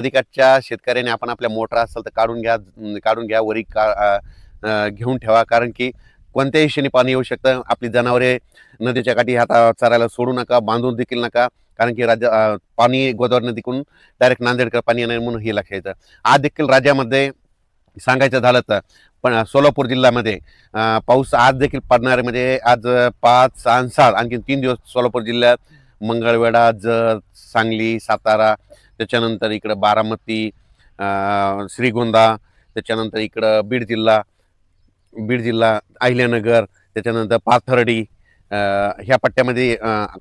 नदीकाठच्या शेतकऱ्याने आपण आपल्या मोटर असेल तर काढून घ्या वरी घेऊन ठेवा, कारण की कोणत्याही क्षणी पाणी येऊ शकतं. आपली जनावरे नदीच्या काठी आता चरायला सोडू नका, बांधून देखील नका, कारण की पाणी गोदावरी नदीकडून डायरेक्ट नांदेडकर पाणी येणार म्हणून हे लक्षात येतं. आज देखील राज्यामध्ये सांगायचं झालं तर पण सोलापूर जिल्ह्यामध्ये पाऊस आज देखील पडणार आहे. म्हणजे आज 5, 6 आणि 7 आणखी 3 दिवस सोलापूर जिल्ह्यात मंगळवेढा, जत, सांगली, सातारा, त्याच्यानंतर इकडं बारामती, श्रीगोंदा, त्याच्यानंतर इकडं बीड जिल्हा अहिल्यानगर, त्याच्यानंतर पाथर्डी, ह्या पट्ट्यामध्ये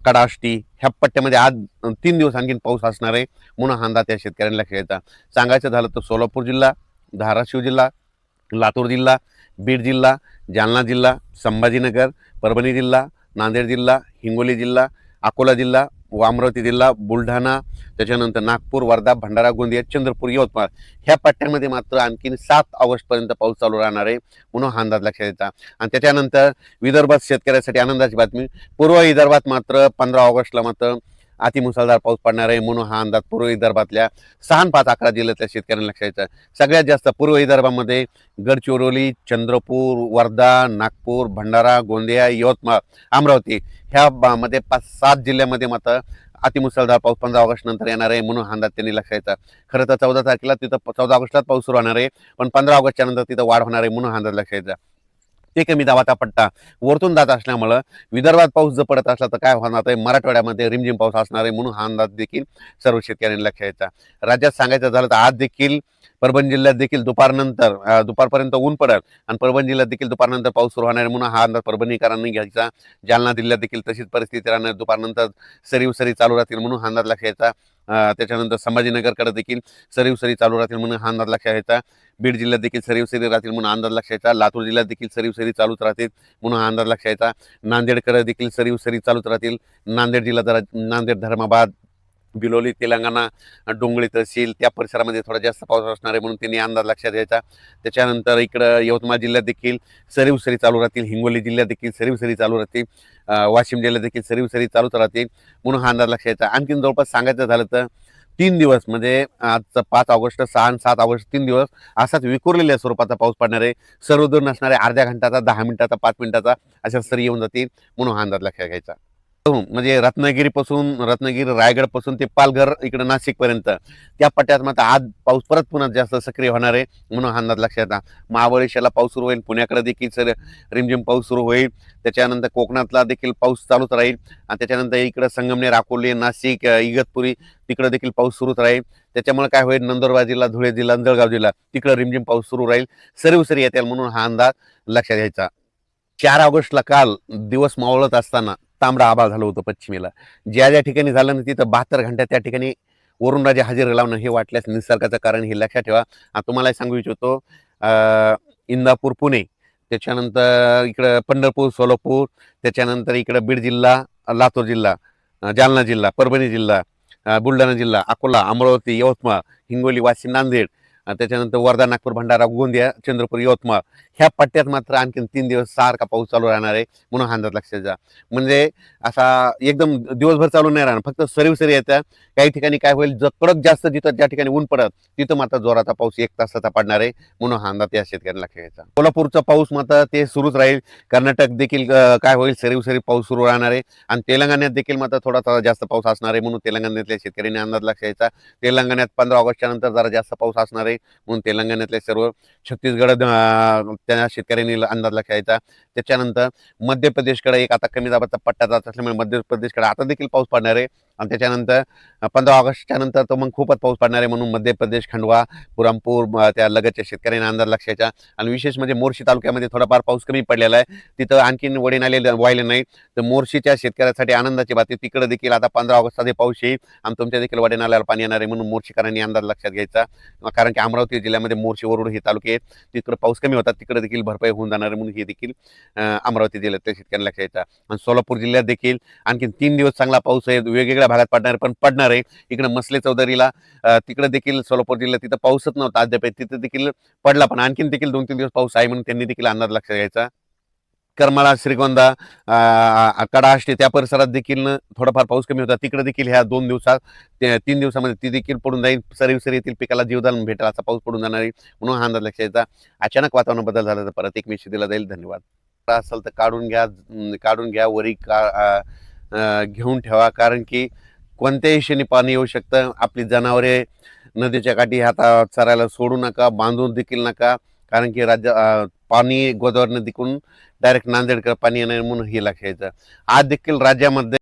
कडाष्टी, ह्या पट्ट्यामध्ये आज 3 दिवस आणखीन पाऊस असणार आहे म्हणून हा अंदाज त्या शेतकऱ्यांना लक्षात येतं. सांगायचं झालं तर सोलापूर जिल्हा, धाराशिव जिल्हा, लातूर जिल्हा, बीड जिल्हा, जालना जिल्हा, संभाजीनगर, परभणी जिल्हा, नांदेड जिल्हा, हिंगोली जिल्हा, अकोला जिल्हा व अमरावती जिल्हा, बुलढाणा, त्याच्यानंतर नागपूर, वर्धा, भंडारा, गोंदिया, चंद्रपूर, यवतमाळ ह्या पट्ट्यांमध्ये मात्र आणखीन 7 ऑगस्टपर्यंत पाऊस चालू राहणार आहे म्हणून हा अंदाज लक्षात येतात. आणि त्याच्यानंतर विदर्भात शेतकऱ्यासाठी आनंदाची बातमी, पूर्व विदर्भात मात्र 15 ऑगस्टला मात्र अतिमुसळधार पाऊस पडणार आहे म्हणून हा अंदाज पूर्व विदर्भातल्या 6 आणि 5, 11 जिल्ह्यातल्या शेतकऱ्यांना लक्षात येतं. सगळ्यात जास्त पूर्व विदर्भामध्ये गडचिरोली, चंद्रपूर, वर्धा, नागपूर, भंडारा, गोंदिया, यवतमाळ, अमरावती ह्या मध्ये 5-7 जिल्ह्यामध्ये मात्र अतिमुसळधार पाऊस 15 ऑगस्ट नंतर येणार आहे म्हणून हा अंदाज त्यांनी लक्षात येतं. खरं तर 14 तारखेला तिथं 14 ऑगस्टलाच पाऊस सुरू होणार आहे, पण 15 ऑगस्टच्या नंतर तिथं वाढ होणार आहे म्हणून हा अंदाज लक्षात येतं. ते कमी दाबाचा पट्टा वरतून जात असल्यामुळं विदर्भात पाऊस जर पडत असला तर काय होणार आहे, मराठवाड्यामध्ये रिमझिम पाऊस असणार आहे म्हणून हा अंदाज देखील सर्व शेतकऱ्यांनी लक्षात येतं. राज्यात सांगायचं झालं तर आज देखील परभणी जिल्ह्यात देखील दुपारपर्यंत ऊन पडेल आणि परभणी जिल्ह्यात देखील दुपारनंतर पाऊस सुरू होणार आहे म्हणून हा अंदाज परभणीकरांनी घ्यायचा. जालना जिल्ह्यात देखील तशीच परिस्थिती राहणार, दुपारनंतर सरी चालू राहतील म्हणून हा अंदाज लक्षात यायचा. त्याच्यानंतर संभाजीनगरकडे देखील सरी चालू राहतील म्हणून हा अंदाज लक्षात यायचा. बीड जिल्ह्यात देखील सरी राहतील म्हणून अंदाज लक्षात यायचा. लातूर जिल्ह्यात देखील सरी चालूच राहतील म्हणून हा अंदाज लक्षात यायचा. नांदेडकडे देखील सरी चालूच राहतील. नांदेड जिल्हा जरा नांदेड, धर्माबाद, बिलोली, तेलंगणा, डोंगळी तहसील त्या परिसरामध्ये थोडा जास्त पाऊस असणार आहे म्हणून त्यांनी अंदाज लक्षात घ्यायचा. त्याच्यानंतर इकडं यवतमाळ जिल्ह्यात देखील सरी चालू राहतील. हिंगोली जिल्ह्यात देखील सरी चालू राहतील. वाशिम जिल्ह्यात देखील सरी चालूच राहतील म्हणून हा अंदाज लक्षात घ्यायचा. आणखीन जवळपास सांगायचं झालं तर 3 दिवस म्हणजे आजचं 5 ऑगस्ट, 6 आणि 7 ऑगस्ट 3 दिवस असाच विखुरलेल्या स्वरूपाचा पाऊस पडणार आहे. सर्वदूर नसणारे अर्ध्या घंटाचा, 10 मिनिटाचा, 5 मिनिटाचा अशा सरी येऊन जातील म्हणून हा अंदाज लक्षात घ्यायचा. म्हणजे रत्नागिरी, रायगडपासून ते पालघर इकडे नाशिकपर्यंत त्या पट्ट्यात मात्र आज पाऊस परत पुन्हा जास्त सक्रिय होणार आहे म्हणून हा अंदाज लक्षात येतात. महाबळेश्वरला पाऊस सुरू होईल, पुण्याकडे देखील रिमझिम पाऊस सुरू होईल. त्याच्यानंतर कोकणातला देखील पाऊस चालूच राहील आणि त्याच्यानंतर इकडं संगमनेर, अकोले, नाशिक, इगतपुरी तिकडे देखील पाऊस सुरूच राहील. त्याच्यामुळे काय होईल, नंदुरबार जिल्हा, धुळे जिल्हा, जळगाव जिल्हा तिकडे रिमझिम पाऊस सुरू राहील, सरी येतील म्हणून हा अंदाज लक्षात घ्यायचा. 4 ऑगस्टला काल दिवस मावळत असताना तांबडा आभाळ झालं होतं पश्चिमेला. ज्या ज्या ठिकाणी झालं ना तिथं 72 घंट्यात त्या ठिकाणी वरुणराजे हजेरी लावणं हे वाटल्यास निसर्गाचं कारण हे लक्षात ठेवा. तुम्हाला सांगू इच्छितो, इंदापूर, पुणे, त्याच्यानंतर इकडं पंढरपूर, सोलापूर, त्याच्यानंतर इकडं बीड जिल्हा, लातूर जिल्हा, जालना जिल्हा, परभणी जिल्हा, बुलढाणा जिल्हा, अकोला, अमरावती, यवतमाळ, हिंगोली, वाशिम, नांदेड, त्याच्यानंतर वर्धा, नागपूर, भंडारा, गोंदिया, चंद्रपूर, यवतमाळ ह्या पट्ट्यात मात्र आणखीन 3 दिवस सारखा पाऊस चालू राहणार आहे म्हणून हा अंदाज लक्षात घ्या. म्हणजे असा एकदम दिवसभर चालू नाही राहणार, फक्त सरी येत्या. काही ठिकाणी काय होईल, कडक जास्त जिथं ज्या ठिकाणी ऊन पडत तिथं मात्र जोराचा पाऊस 1 तासाचा पडणार आहे म्हणून हा अंदाज या शेतकऱ्यांना लक्षात घ्यायचा. कोल्हापूरचा पाऊस मात्र ते सुरूच राहील. कर्नाटक देखील काय होईल, सरी पाऊस सुरू राहणार आहे आणि तेलंगणात देखील मात्र थोडा जास्त पाऊस असणार आहे म्हणून तेलंगणातल्या शेतकऱ्यांनी अंदाज लक्षात घ्यायचा. तेलंगणात 15 ऑगस्टच्या नंतर जरा जास्त पाऊस असणार आहे म्हणून तेलंगणातले सर्व छत्तीसगड त्या शेतकऱ्यांनी अंदाज लक्षात घ्यायचा. त्याच्यानंतर मध्य प्रदेशकडे एक आता कमी दाबाचा पट्टा जात असल्यामुळे मध्य प्रदेशकडे आता देखील पाऊस पडणार आहे आणि त्याच्यानंतर 15 ऑगस्टच्या नंतर तो मग खूपच पाऊस पडणार आहे म्हणून मध्य प्रदेश, खंडवा, पुरामपूर त्या लगतच्या शेतकऱ्यांना अंदाज लक्षात घ्यायचा. आणि विशेष म्हणजे मोर्शी तालुक्यामध्ये थोडाफार पाऊस कमी पडलेला आहे, तिथं आणखीन वडे नाले वाहिले नाही, तर मोर्शीच्या शेतकऱ्यासाठी आनंदाची बात आहे. तिकडे देखील आता 15 ऑगस्टचा पाऊस येईल आणि तुमच्या देखील वडे नाल्याला पाणी येणार आहे म्हणून मोर्शीकरांनी अंदाज लक्षात घ्यायचा. कारण की अमरावती जिल्ह्यामध्ये मोर्शी, वरुड हे तालुके आहेत, तिकडे पाऊस कमी होतात, तिकडे देखील भरपाई होऊन जाणार आहे म्हणून हे देखील अमरावती जिल्ह्यातल्या शेतकऱ्यांना लक्षात घ्यायचा. आणि सोलापूर जिल्ह्यात देखील आणखीन 3 दिवस चांगला पाऊस आहे, वेगवेगळ्या भागात पडणार आहे. इकडे मसले चौधरीला तिकडे देखील सोलापूर जिल्ह्यात तिथं पाऊसच नव्हता अद्याप, तिथं देखील पडला, पण आणखीन देखील 2-3 दिवस पाऊस आहे म्हणून त्यांनी देखील अंदाज लक्षात घ्यायचा. करमाळा श्रीगोंदा कडा आष्टी त्या परिसरात देखील थोडाफार पाऊस कमी होता. तिकडे देखील ह्या 2 दिवसात 3 दिवसामध्ये ती देखील पडून जाईल. सरी येथील पिकाला जीवदान भेटेल असा पाऊस पडून जाणार आहे म्हणून हा अंदाज लक्षात यायचा. अचानक वातावरण बदल झाला तर परत एक मेसेज दिला जाईल. धन्यवाद. असेल तर काढून घ्या वरी घेऊन ठेवा, कारण की कोणत्याही क्षणी पाणी येऊ शकतं. आपली जनावरे नदीच्या काठी आता चरायला सोडू नका, बांधून देखील नका, कारण की पाणी गोदावरी नदीकडून डायरेक्ट नांदेडकडे पाणी येणार म्हणून हे लक्षात यायचं. आज देखील राज्यामध्ये